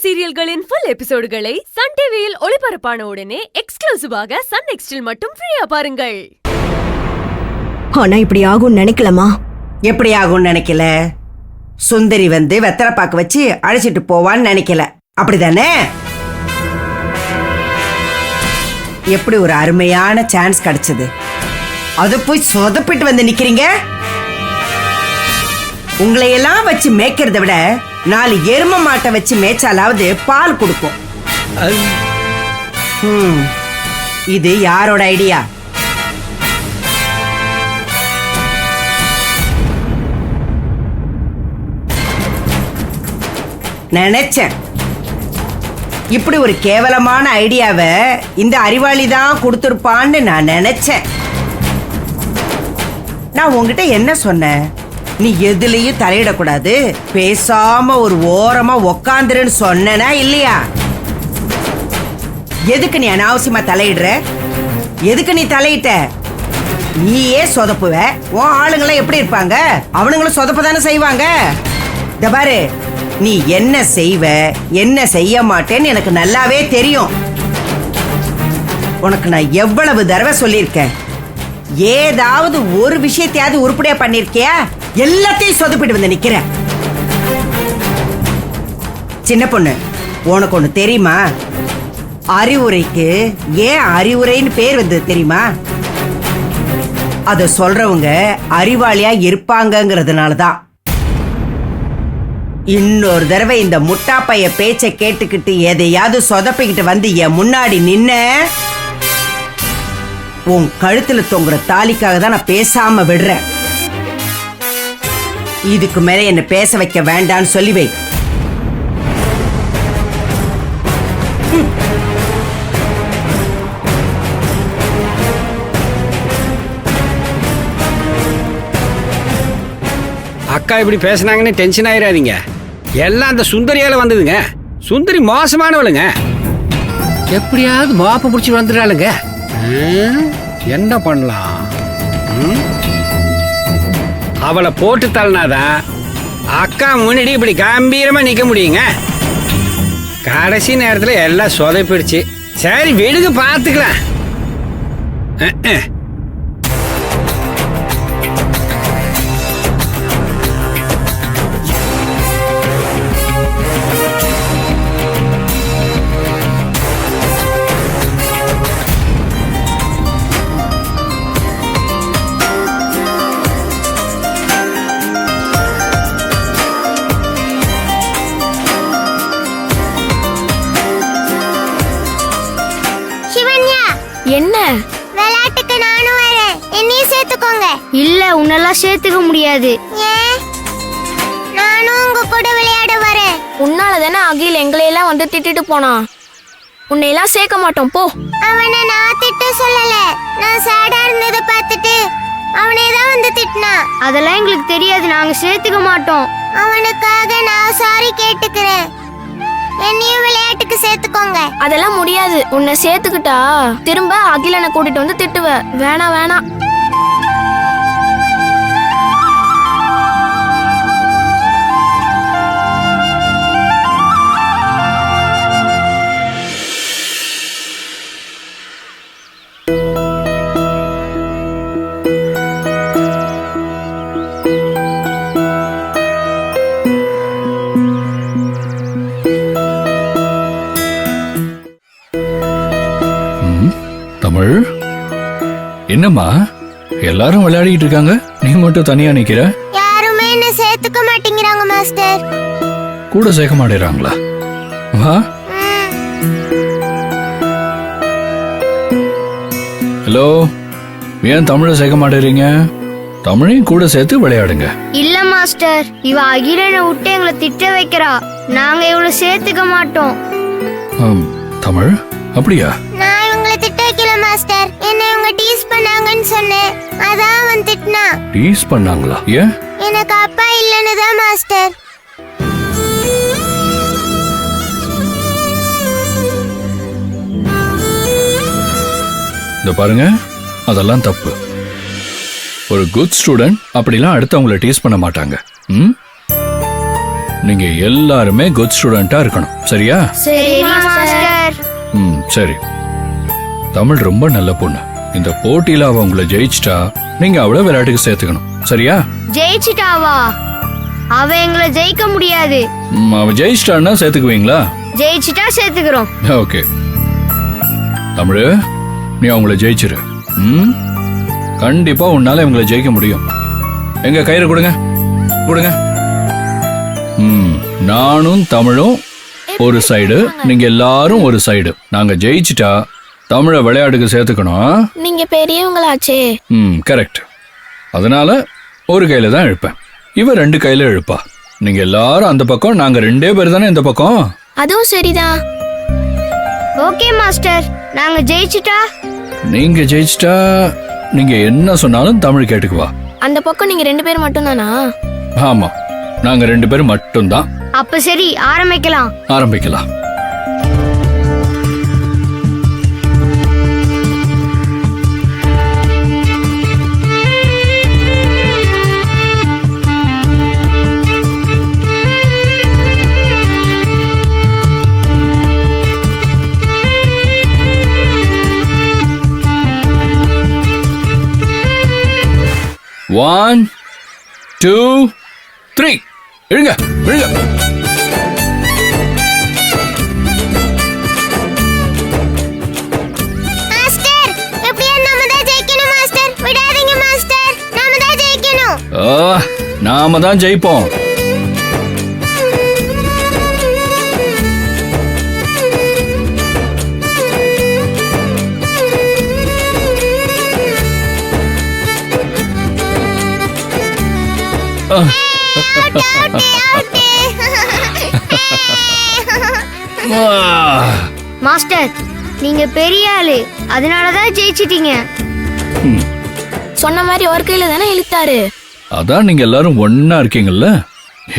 சீரியல்களின் full எபிசோடுகளை Sun டிவியில் ஒளிபரப்பான உடனே எக்ஸ்க்ளூசிவாக சன் நெக்ஸ்டில் மட்டும் ஃப்ரீயா பாருங்கள். ஆனா இப்படி ஆகும்னு நினைக்கலாமா? எப்படி ஆகும்னு நினைக்கல. சுந்தரி வந்து வெத்தலைப்பாக்கு வச்சு அழைச்சிட்டு போவான்னு நினைக்கல, அப்படிதானே? எப்படி ஒரு அருமையான சான்ஸ் கிடைச்சது, அது போய் சொதப்பிட்டு வந்து நிக்கிறீங்க. உங்களையெல்லாம் வச்சு மேய்க்கிறத விட 4 எரும மாட்டை வச்சு மேய்ச்சாலாவது பால் கொடுக்கும். இது யாரோட ஐடியா? நினைச்சேன் இப்படி ஒரு கேவலமான ஐடியாவை இந்த அறிவாளி தான் கொடுத்திருப்பான்னு நான் நினைச்சேன். நான் உங்ககிட்ட என்ன சொன்னேன்? நீ எதுலயும் தலையிடக்கூடாது, பேசாம ஒரு ஓரமா உக்காந்துருன்னு சொன்னா இல்லையா? எதுக்கு நீ அனாவசியமா தலையிடுற? எதுக்கு நீ தலையிட்ட? நீயே சொதப்புவ, உன் ஆளுங்களாம் எப்படி இருப்பாங்க? அவனுங்களும் சொதப்ப தானே செய்வாங்க. இந்த பாரு, நீ என்ன செய்வ என்ன செய்ய மாட்டேன்னு எனக்கு நல்லாவே தெரியும். உனக்கு நான் எவ்வளவு தடவை சொல்லியிருக்கேன், ஏதாவது ஒரு விஷயத்தையாவது உருப்படியா பண்ணிருக்கியா? எல்லாத்தையும் சொதப்பிட்டு வந்து நிக்கிற. சின்ன பொண்ணு, உனக்கு ஒண்ணு தெரியுமா? அறிவுரைக்கு ஏன் அறிவுரைன்னு பேர் வந்தது தெரியுமா? அத சொல்றவங்க அறிவாளியா இருப்பாங்கங்கிறதுனாலதான். இன்னொரு தடவை இந்த முட்டாப்பைய பேச்சை கேட்டுக்கிட்டு எதையாவது சொதப்பிக்கிட்டு வந்து என் முன்னாடி நின்ன, உன் கழுத்துல தொங்குற தாலிக்காக தான் நான் பேசாம விடுறேன். இதுக்கு மேல என்ன பேச வைக்க வேண்டான்னு சொல்லி வை. அக்கா இப்படி பேசினாங்கன்னு டென்ஷன் ஆயிடாதீங்க. எல்லாம் அந்த சுந்தரியால வந்ததுங்க. சுந்தரி மோசமானவளுங்க. எப்படியாவது மாப்ப பிடிச்சி வந்துடுறாளுங்க. என்ன பண்ணலாம்? அவளை போட்டு தள்ளினாதான் அக்கா முன்னாடி இப்படி கம்பீரமா நிக்க முடியுங்க. கடைசி நேரத்தில் எல்லாம் சொதப்பிடுச்சு. சரி விடுங்க, பார்த்துக்கலாம். என்ன விளையாட்டுக்கு நானும் வரேன், என்னையும் சேர்த்துக்கோங்க. இல்ல, உன்னெல்லாம் சேர்த்துக்க முடியாது. ஏன்? நானும் உங்க கூட விளையாட வரேன். உன்னால தானே அகில் எங்களையெல்லாம் வந்து திட்டிட்டு போனான். உன்னையெல்லாம் சேர்க்க மாட்டோம், போ. அவனை நான் திட்ட சொல்லல, நான் சேடா இருந்ததை பார்த்துட்டு அவனே தான் வந்து திட்டினா. அதெல்லாம் எங்களுக்கு தெரியாது, நாங்க சேர்த்துக்க மாட்டோம். அவனுக்காக நான் சாரி கேட்டுக்கிறேன். என்னையும் விளையாட்டுக்கு சேர்த்துக்கோங்க. அதெல்லாம் முடியாது. உன்னை சேர்த்துக்கிட்டா திரும்ப அகிலனை கூட்டிட்டு வந்து திட்டுவ. வேணாம் வேணாம். தமிழ், என்னம்மா எல்லாரும் விளையாடிட்டு இருக்காங்க, நீ மட்டும் தனியா நிக்கிற? யாருமே என்ன சேர்த்துக்க மாட்டேங்கிறாங்க மாஸ்டர். கூட சேர்க்க மாட்டேறாங்களா? வா. ஹலோ, ஏன் தமிழை சேர்க்க மாட்டேறீங்க? தமிழையும் கூட சேர்த்து விளையாடுங்க. இல்ல மாஸ்டர், இவ அகிலனை விட்டு எங்களை திட்ட வைக்கிறா. நாங்க இவ்வளவு சேர்த்துக்க மாட்டோம். தமிழ், அப்படியா? நான் இவங்களை திட்ட வைக்கல மாஸ்டர், என்ன இவங்க டீஸ் பண்ணாங்கன்னு சொன்னேன். அதான் அவன் திட்டினா. டீஸ் பண்ணாங்களா? ஏன்? எனக்கு அப்பா இல்லன்னு தான் மாஸ்டர். இந்த பாருங்க, அதெல்லாம் தப்பு. ஒரு குட் ஸ்டூடெண்ட் அப்படிலாம் அடுத்தவங்களை டீஸ் பண்ண மாட்டாங்க. நீங்க எல்லாருமே குட் ஸ்டூடெண்டா இருக்கணும், சரியா? சரி மாஸ்டர். சரி. தமிழ் ரொம்ப நல்ல பொண்ணு. இந்த போட்டியில அவ உங்களை ஜெயிச்சிட்டா நீங்க அவளை விளையாட்டுக்கு சேர்த்துக்கணும், சரியா? ஜெயிச்சிட்டாவா? அவ எங்களை ஜெயிக்க முடியாது. அவ ஜெயிச்சிட்டான்னா சேர்த்துக்குவீங்களா? ஜெயிச்சிட்டா சேர்த்துக்கிறோம். ஓகே. தமிழ், நீ அவங்கள ஜெயிச்சிரு. கண்டிப்பா உன்னால இவங்களை ஜெயிக்க முடியும். எங்க கயிறு கொடுங்க, கொடுங்க. நானும் தமிழும் ஒரு சைடு, நீங்க எல்லாரும் ஒரு சைடு. நாங்க ஜெயிச்சிட்டா தமிழை விளையாட்டுக்கு சேர்த்துக்கணும். நீங்க பெரியவங்களாச்சே. கரெக்ட். அதனால ஒரு கையில தான் இழுப்பேன், இவ 2 கையில இழுப்பா. நீங்க எல்லாரும் அந்த பக்கம், நாங்க 2 பேர் தானே இந்த பக்கம். அதுவும் சரிதான். ஓகே மாஸ்டர், நாங்க ஜெயிச்சிட்டா? நீங்க ஜெயிச்சிட்டா நீங்க என்ன சொன்னாலும் தமிழ் கேட்டுக்குவா. அந்த பக்கம் நீங்க 2 பேர் மட்டும் தானா? ஆமா, நாங்க 2 பேர் மட்டும்தான். அப்ப சரி, ஆரம்பிக்கலாம். ஆரம்பிக்கலாம். One, 2, 3. எழுங்க, எழுங்க. மாஸ்டர், எப்படியா நாம தான் ஜெயிக்கணும் மாஸ்டர். விடாதீங்க மாஸ்டர், நாம தான் ஜெயிக்கணும். நாம தான் ஜெயிப்போம். மாஸ்டர், நீங்க பெரிய ஆளு, அதனாலதான் ஜெயிச்சிட்டீங்க. சொன்ன மாதிரி ஒரு கையில தானே இழுத்தாரு. அதான் நீங்க எல்லாரும் ஒன்னா இருக்கீங்கல்ல.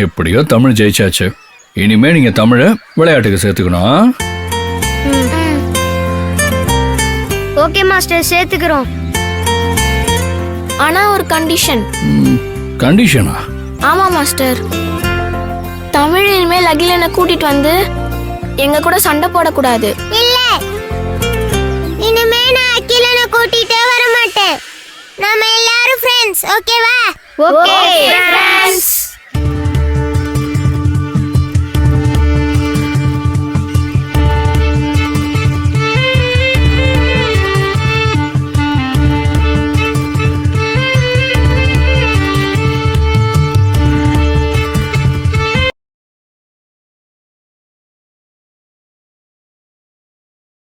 எப்படியோ தமிழ் ஜெயிச்சாச்சு. இனிமே நீங்க தமிழை விளையாட்டுக்கு சேர்த்துக்கணும். ஓகே மாஸ்டர், சேர்த்துக்கிறோம். ஆனா ஒரு கண்டிஷன். கண்டிஷனா? ஆமா மாஸ்டர், தமிழ் இனிமேல் அகிலனை கூட்டிட்டு வந்து எங்க கூட சண்டை போடக்கூடாது. இல்ல, இனிமே நான் அகிலனை கூட்டிட்டே வர மாட்டேன். நாம எல்லாரும் ஃப்ரெண்ட்ஸ், ஓகேவா? Okay friends.